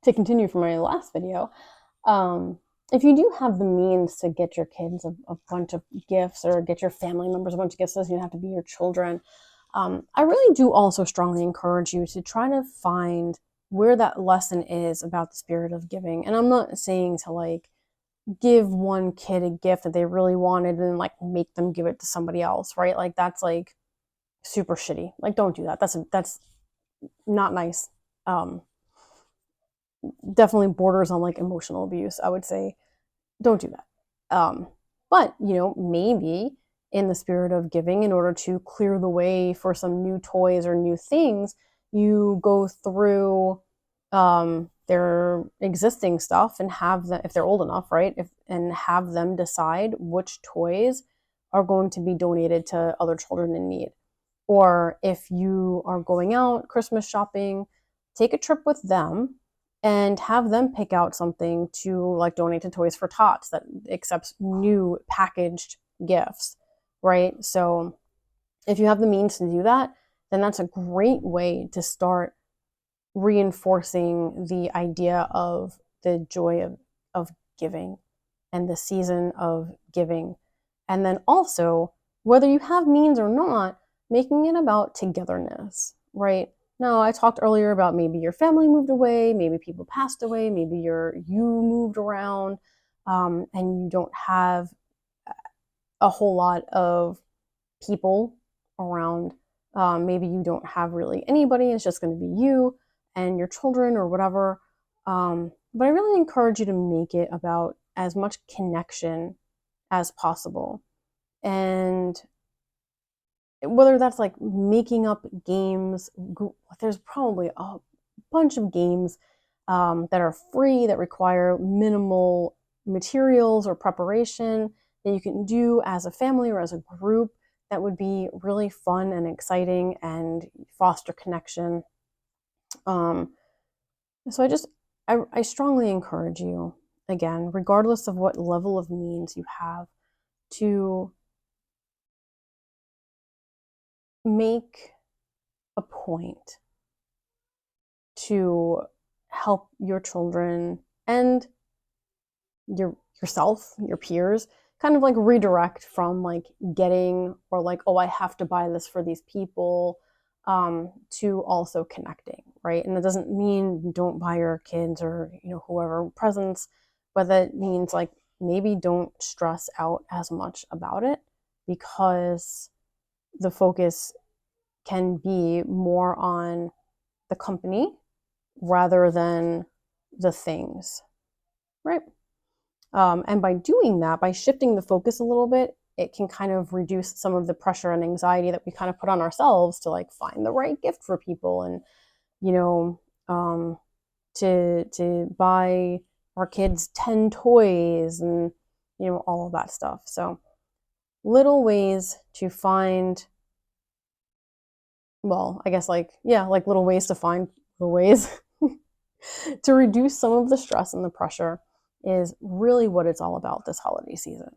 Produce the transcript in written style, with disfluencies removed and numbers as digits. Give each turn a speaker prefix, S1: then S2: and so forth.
S1: to continue from my last video, if you do have the means to get your kids a bunch of gifts or get your family members a bunch of gifts, it doesn't have to be your children. I really do also strongly encourage you to try to find where that lesson is about the spirit of giving. And I'm not saying to like give one kid a gift that they really wanted and like make them give it to somebody else, right? Like that's like super shitty. Like don't do that. That's not nice. Um, Definitely borders on like emotional abuse. I would say don't do that. But maybe in the spirit of giving, in order to clear the way for some new toys or new things, you go through their existing stuff and have them, if they're old enough, right? And have them decide which toys are going to be donated to other children in need. Or if you are going out Christmas shopping, take a trip with them and have them pick out something to like donate to Toys for Tots that accepts new packaged gifts, right? So if you have the means to do that, then that's a great way to start reinforcing the idea of the joy of giving and the season of giving. And then also, whether you have means or not, making it about togetherness, right? Now, I talked earlier about maybe your family moved away, maybe people passed away, maybe you moved around, and you don't have a whole lot of people around. Maybe you don't have really anybody. It's just going to be you and your children or whatever. But I really encourage you to make it about as much connection as possible. And whether that's like making up games, there's probably a bunch of games that are free that require minimal materials or preparation that you can do as a family or as a group that would be really fun and exciting and foster connection. Um, so I strongly encourage you, again, regardless of what level of means you have, to make a point to help your children and yourself, your peers, kind of like redirect from like getting or like, oh, I have to buy this for these people, to also connecting, right? And that doesn't mean don't buy your kids or whoever presents, but that means like maybe don't stress out as much about it, because the focus can be more on the company rather than the things, right? And by doing that, by shifting the focus a little bit, it can kind of reduce some of the pressure and anxiety that we kind of put on ourselves to like find the right gift for people and, you know, um, to buy our kids 10 toys and, all of that stuff. So little ways to find, well, I guess like, yeah, like little ways to find the ways to reduce some of the stress and the pressure is really what it's all about this holiday season.